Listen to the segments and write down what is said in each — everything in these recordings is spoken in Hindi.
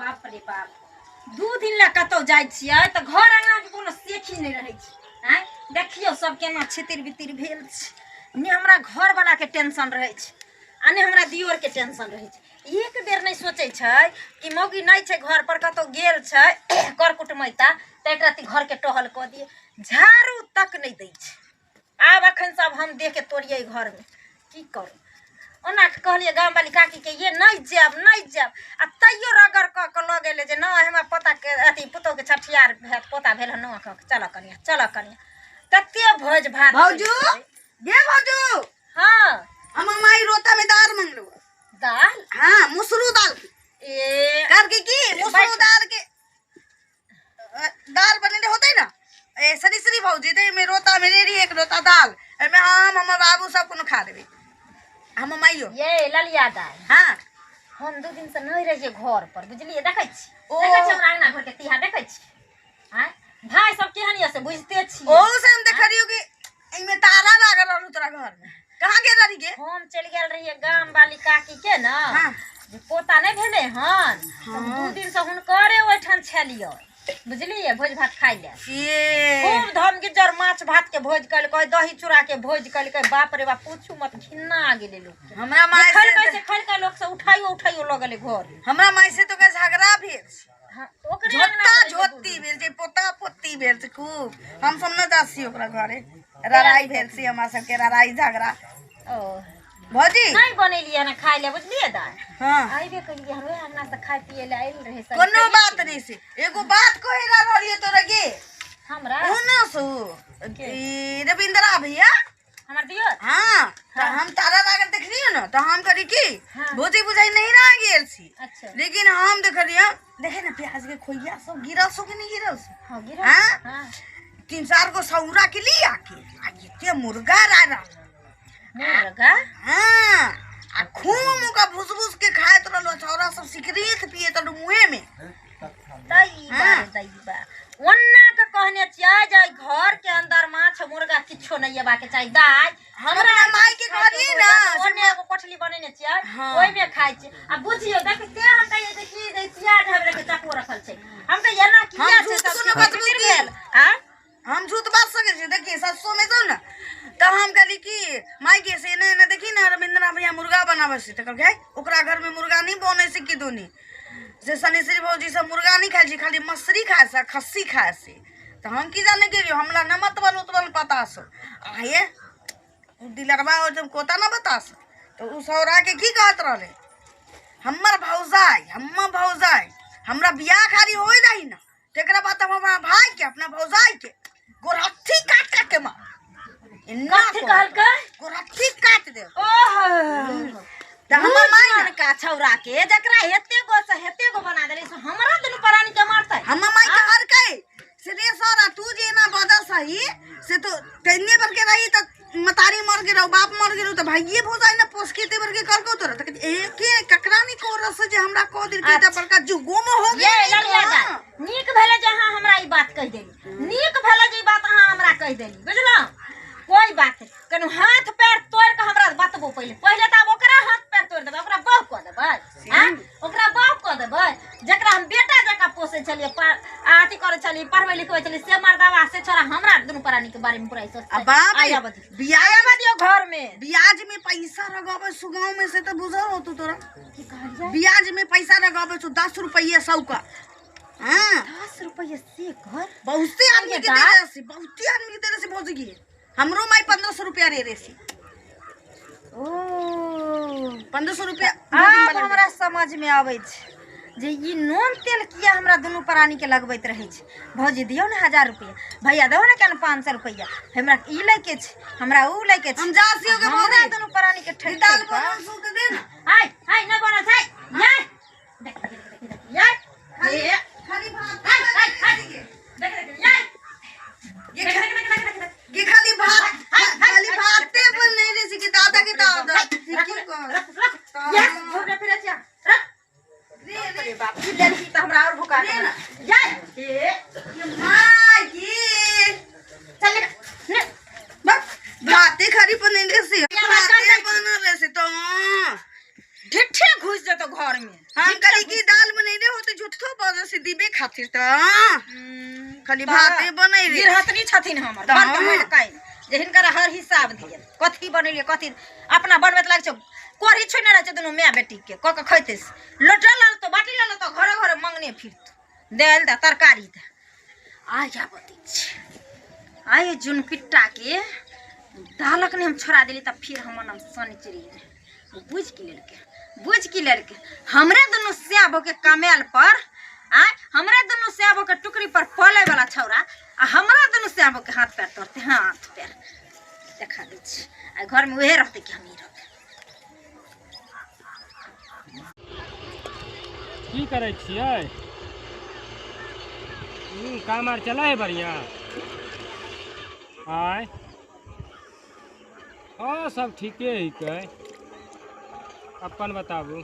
बाप रे बाप 2 दिन ला कतौ जाय छियै त घर आंगना के कोनो सेखी नहीं रहै छै। हैं देखियो सब केना छितिर बितिर भेल छै। ने हमरा घर वाला के टेंशन रहै छै आ ने हमरा दियोर के टेंशन रहै छै। एक बेर नहीं सोचै छै कि मौगी नहीं छै घर पर कतौ गेल छै कर कुटमैता त एक राती घर के टहल क दिए। झाड़ू तक नहीं दै छै। आब अखन सब हम देख के तोड़िए घर में की करू। ओना कहलिए गांव वाली काकी के ये नहीं जाब आ तैयो रगड़ क ल गेले जे नहीं हमरा पोता के अथी पुतो के छठियार भेट पोता भेल न चल कनिया तते भोज भात भौजू ये भौजू। हां हम माई रोता में दाल मंगलो। दाल? हां मुसरू दाल ए कर की मुसरू दाल के दाल बनेले होते ना ए सरी भौजी दे में रोता में रेडी एक रोता दाल एमे हम बाबू सब कोनो खा लेबे हम माइयो ये ललिया दाल। हां हम 2 दिन से नहीं रहिए घर पर बुझलिए देखै छी हमरा अंगना घर के तिहा देखै छी। हां भाई सब केहनिया से बुझते छी ओ से हम देख रहियो कि इमे ताला लागल रहलु तोरा घर में कहां गेल रही के हम चल गेल रहिए गांव वाली काकी के ना जे पोता नहीं भेले हन 2 दिन से हुनकरे ओठन छलियो बुझलिए भोज भात खाइ ले खूब धम गिज्जर माछ भात के भोज कल कोई दही चूड़ा के भोज कल कोई बाप रे बाप पूछू मत घिन्ना गेले लोग हमरा माई से खल के लोग से उठाइयो लगले घर हमरा माई से तो के झगड़ा भेल। हां ओकरे झोती भेल जे पोता पोती भेल से खूब हम सब न जासी ओकरा घरे लड़ाई भेल से हमरा सब के लड़ाई झगड़ा ओ भौजी नहीं बनेलिए ना खाइ ले बुझलिए दाई। हां आइबे कलिए हम अंगना से खाइ पिए ले आइल रहे सब कोनो बात नहीं से एगो बात कहे ला रहलिए तोरा गे हमरा ओना सो ई रविंद्रा भैया हमर दियोर। हां त हम तारा लागल देखलियो न त हम करी की भौजी बुझाई नहीं रह गेल छी। अच्छा लेकिन हम देखलियो देखे ना प्याज के खोइया सब गिरल सो कि नहीं गिरल सो। हां गिरा हां 3-4 गो सौरा के लिया के आ एते मुर्गा रा मुर्गा हां आ खूब का भुस के खाए तो लो छौरा सब सिकरीत पिए तो मुंहे में दई बा ओन्ना के कहने छिया जाय घर के अंदर माछ मुर्गा किछो नहीं हेबा के चाहिए दाई हमरा माई के कहली ना ओने एगो कोठली बनेने छिया ओइ में खाइ छी आ बुझियो देखते हम कहिए देखी दे प्याज हमरा के चपो रखल छै हम त एना किया छै सब भेल। हां हम झूठ बात सके छी देखी ससो में तो ना त हम कहली की माई के से ने देखी ना रविंद्रा भैया मुर्गा बनावे से त कहै ओकरा घर में मुर्गा नहीं बने से की दोनी से सनीश्री भौजी सब मुर्गा नहीं खाइ छी खाली मछली खाए से खस्सी खाए से तो हम की जाने के हमरा नमत बन पता सो आये दिलरबा और जब कोता ना बता सो तो उ सौरा के की कहत रहले हमर भौजाई हमरा बियाह खाली होई रही ना तेकरा बात हम हमरा भाई के अपना भौजाई के गोरहट्ठी काट के मार इन्ना कहल के गोरहट्ठी काट दे ओह त हमर माई का छौरा के जकरा हेते गो बना देले से हमरा दुनु प्राणी के मारतै हमर माई के हर कई से रे सौरा तू जे ना बदल सही से तो तन्ने बर के रही त मतारी मर गेलो बाप मर गेलो त भाईये भौजाई ना पोस के तेबर के करको तोरा त एके ककरा नी को रस जे हमरा को दिल के त बड़का जुगो में हो ये ललिया दा नीक भेले जे हां हमरा ई बात कह देली नीक भेले जे ई बात हां हमरा कह देली बुझलो कोई बात नहीं कनु हाथ पैर तोड़ के हमरा बतबो पहले त ओकरा हाथ पैर तोड़ देबे ओकरा बाप क देबे हां ओकरा बाप क देबे जकरा हम बेटा जका पोसे छलिए आती करे छलिए पढ़वे लिखवे छलिए से मर्दावा से छोरा हमरा दुनु प्राणी के बारे में पूरा सोच बाप बियाह दियो घर में ब्याज में पैसा लगावे सुगाव में से त बुझल हो तू तोरा की कहलिए ब्याज में पैसा लगावे छु 10 रुपया 100 का हां 10 रुपया से घर बहुते आदमी के देले से भौजी की हमरो माई 1500 रुपया रे सी ओ 1500 रुपया अब हमरा समझ में आबै छै जे ई नून तेल किया हमरा दुनु प्राणी के लगबैत रहे छै। भौजी दियो ना 1000 रुपया भैया दो ना केन 500 रुपया हमरा ई लेके छै हमरा ऊ लेके छै हम जासियो के हमरा दुनु प्राणी के ठेक दाल बना सु के दे ना हाय ना बना छै ये खाली भात ये खाली भाते पर नहीं रे सी दादा के दादा की को ये छोड़ फिर अच्छा रे बाप की लड़की त हमरा और भुका दे ना ये मां ये चल ने भाते खाली पर नहीं रे सी भाते बना रे सी तो ठिठे घुस जतो घर में। हम कली की दाल बनैले होते झूठो बाजे से दीबे खातिर त खाली भाते बनैले गिरहतनी छथिन हमर घर के महकाई जे हिनकर हर हिसाब दिए कथी बनेलिए कथी अपना बनबे लाग छै कोरी छोइने रह छै दुनु माय बेटी के क के खैते लोटा लाल तो बाटी लाल तो घरे घरे मंगने फिरत देल द तरकारी द आ जा बती छै आय जुन पिट्टा के दालक ने हम छोड़ा देली त फिर हमर नाम सनिचरी बुझ की लड़के हमरे दुनु सेब के कमेल पर आ हमरे दुनु सेब के टुकड़ी पर पले वाला छौरा आ हमरा दुनु सेब के हाथ पैर तोड़ते हाथ पैर देखा दै छी आ घर में उहे रहते कि हम ही रहते की करे छियै काम आर चला है बढ़िया आय हाँ सब ठीके हिकै अपन बताबू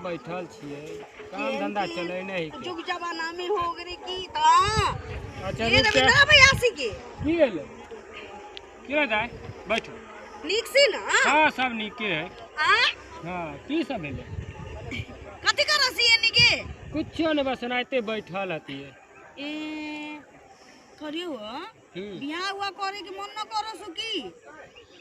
बैठल छियै काम धंधा चले नहीं हिकै जुग जमाना में हो गरे की ता अच्छा ये रविंद्र भैया सी के की गेलै की जाय बैठो नीक से ना हाँ सब नीके है आ हाँ की सब भेलै कथि कर सी एनी के कुछो नहीं बस एनाहिते बैठल हतियै ए करियो बियाह हुआ करे के मन न करो सु की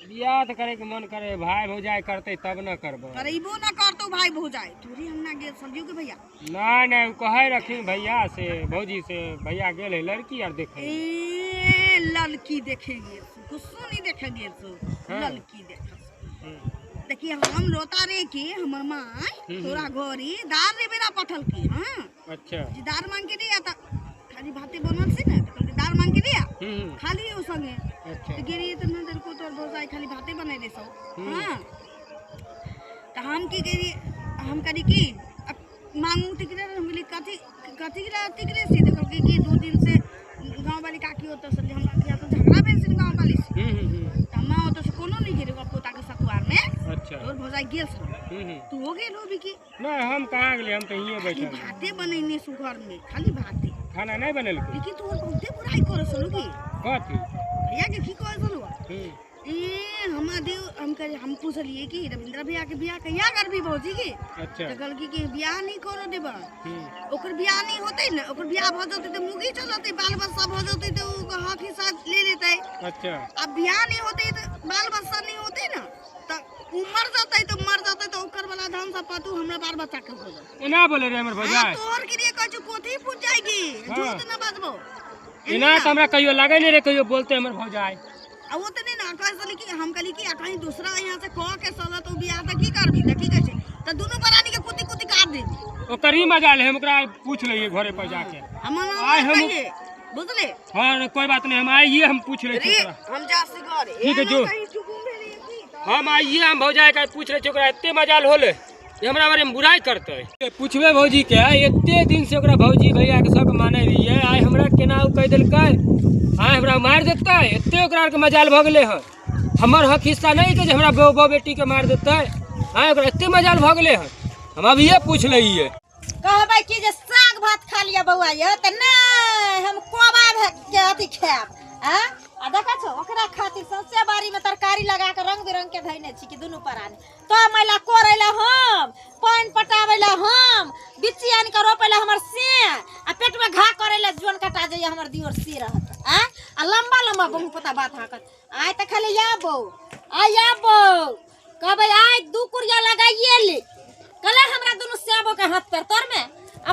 बियाह तो करे के मन करे भाई भौजाई करते तब न करबो करैबो न करतो भाई भौजाई तोरी हम ना गेल समझियो के भैया नहीं उ कहे रखिन भैया से भौजी से भैया गेल है लड़की आर देखे ए लड़की देखेंगे कुछो नहीं देखेंगे सो लड़की देख देखिए हम लोता रे के हमर मां तोरा घरी दार रे बेरा पठल की हां अच्छा जी दार मांग के दिया त खाली भाते बनल छी ना त दार मांग के दिया खाली ओ संगे अच्छा तो गिरी तो नजर को तो भौजाई खाली भाते बनाई दे सो हां त हम की गिरी हम करी की मांगू टिकरे हम बोली कथी कथी ला टिकरे से देखो कि 2 दिन से गांव वाली काकी होत से हमरा या तो झगड़ा भेल से गांव वाली से तमा होत से कोनो नहीं गिरे पोता के सतवार में अच्छा और भौजाई गेल छ तू हो गेल हो भी की नहीं हम कहाँ गेले हम तो यहीं बैठल भाते बनैने सु घर में खाली भाते खाना नहीं बनल लेकिन तू बहुते बुराई करे सलो की कथी भैया के की कहे सलो ए हम करे हम पूछलिए कि रविंद्र भैया के बियाह कहिया करबी भौजी के अच्छा तो कहल कि बियाह नहीं करो देबा ओकर बियाह नहीं होते न ओकर बियाह भ जते त मुगी चलते बाल बच्चा भ जते त उ हक हिसाब ले लेते अच्छा अब बियाह नहीं होते त बाल बच्चा नहीं होते न त उमर जते तो मर जते तो ओकर वाला धन सब पातू हमरा बाल बच्चा के हो जाए एना बोले रे हमर भौजाई तोर के लिए कछु कोथी पूछ जाएगी झूठ न बजबो एना त हमरा कहियो लागे नहीं रे कहियो बोलते हमर भौजाई आ वो तो नहीं ना कहली कि हम कहली कि कहीं दूसरा यहाँ से कह के चला तो बियाह त की करबी त की कहै छै त दोनों परानी के कुती कुती काट दे ओकर ही मजा ले हम ओकरा पूछ लइए घरे पर जाके हम आय हम बुझले हां कोई बात नहीं हम आइए हम पूछ ले छी ओकरा हम जा से घर ठीक है जो कहीं चुकुम भेली की हम आइए हम भौजाई का पूछ ले छी ओकरा एते मजाल होले ये हमरा बारे में बुराई करते पूछबे भौजी के एते दिन से ओकरा भौजी भैया के सब माने रहिए आय हमरा केना उ कह देलकै आय हमरा मार देतै एते ओकरा के मजाल भ गेले ह हमर हक हिस्सा नहीं के जे हमरा बहू बेटी के मार देतै आय ओकरा एते मजाल भ गेले ह हम अब ये पूछ लइए कहबै कि जे साग भात खा लिया बौआ ये त नहीं हम कोबा के अथी खाब आ देखा छो ओकरा खातिर सबसे बारी में तरकारी लगा के रंग बिरंग के धइने छी कि दुनु परानी तो मैला कोरेला हम पानी पटावेला हम बिच्ची आन के रोपेला हमर से आ पेट में घा करेला जोन कटा जाय हमर दियोर से रहत आ लंबा लंबा बहु पता बात हाकत आय त खाली याबो कहबै आय 2 कुरिया लगाइए ले कले हमरा दुनु सेबो के हाथ पर तोर में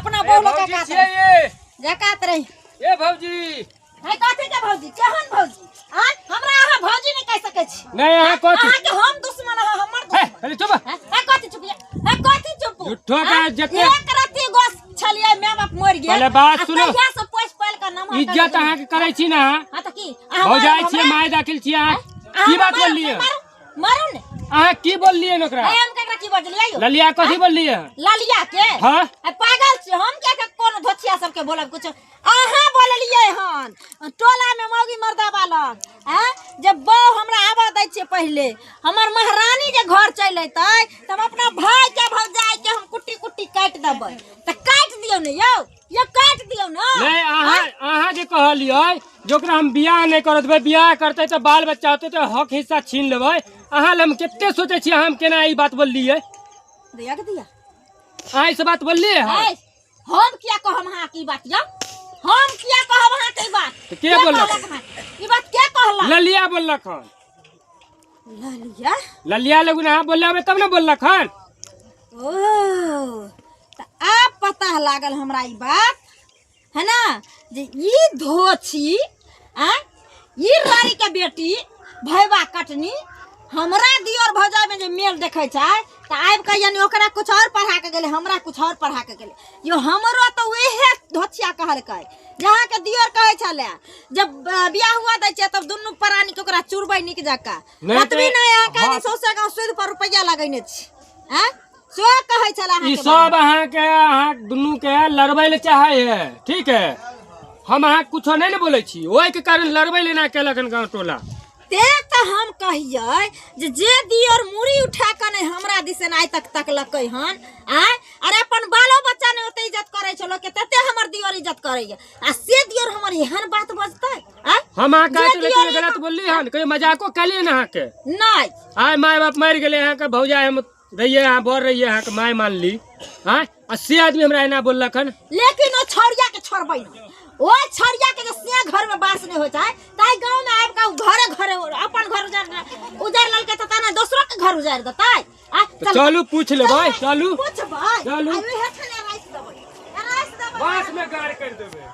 अपना बोलो का काट जकात रही ए भौजी है कथि के भौजी केहन भौजी आय हमरा अहाँ भौजी नहीं कह सकै छी नहीं अहाँ कथि अहाँ के हम दुश्मन है हमर दुश्मन अरे चुप है कथि चुप है कथि चुप झूठो का जते एक रति गोस छलिए माय बाप मर गेल पहले बात सुनो कहिया से पोछ पाल का नाम इज्जत अहाँ के करे छी ना हां त की भौजाई छी माय दाखिल छी अहाँ की बात बोललिए मारू ने अहाँ की बोललिए ओकरा हम केकरा की बजलिए यो ललिया कथि बोललिए ललिया के हां पागल छी हम के कोन धोछिया सब के बोलब कुछ अहाँ बोललिए हन टोला में मौगी मर्दा बालक हैं जब बहू हमरा आवा दै छे पहले हमर महारानी जे घर चल अतै तब अपना भाई के भौजाई के हम कुट्टी कुट्टी काट देबै त काट दियौ ने यो ये काट दियौ ना नहीं अहाँ जे कहलिए जोकरा हम बियाह नहीं कर देबै बियाह करते तो बाल बच्चा होते तो हक हिस्सा छीन लेबै अहाँ हम केते सोचे छी हम केना ई बात बोललिए दिया के दिया आई से बात बोलली है है हम क्या कहम हां की बात या हम क्या कहम हां की बात तो के बोललक ई बात क्या कहला ललिया बोललक हन ललिया ललिया लोग ना बोलले तब ना बोललक हन ओ त अब पता लागल हमरा ई बात है ना जे ई धोछी आ ई रानी के बेटी भैबा कटनी हमरा दियोर भौजाई में जे मेल देखे छै त आब के यानी ओकरा कुछ और पढ़ा के गेले हमरा कुछ और पढ़ा के गेले यो हमरो त उहे धोछिया कहलकै जहाँ के दियोर कहे छले जब बियाह हुआ दै छै तब दुनु प्राणी के ओकरा चुरबै निक जका नहीं कतबी तो- नहीं यहाँ कहीं सोचे गाँव सूद पर रुपया लगैने छी हैं सो कहे छला ई सब अहाँ के अहाँ दुनू के लड़बै ले चाहे है ठीक है हम अहाँ कुछो नहीं ने बोले छी ओहि के कारण लड़बै ले ना केलक गाँव टोला ते त हम कहियै जे दियोर मुड़ी उठा के नहीं हमरा दिसन आइ तक तकलकै हन आय अरे अपन बालो बच्चा ने ओते इज्जत करे छलो के तते हमर दियोर इज्जत करैया आ से दियोर हमर एहन बात बजतै आय हम अहाँ जे कहे दियोर गलत बोलली हन कहीं मजाको कलिए ना अहाँ के नहीं आय माय बाप मर गेले अहाँ के भौजाई हम रहिए अहाँ बोल रहिए अहाँ के माय मान ली हाँ अस्सी आदमी हमरा एना बोललक हन लेकिन ओ छौरिया के छोड़बै ना ओ छौरिया के जे से घर में बास नहीं हो जाए ताई गांव में आब का घरे घरे अपन घर उजाड़ लल के त ना दोसरो के घर उजाड़ देतै आ तो चलू पूछ ले भाई चलू पूछ भाई चलू। अभी हेठने राइस देबै बास में गाड़ कर देबे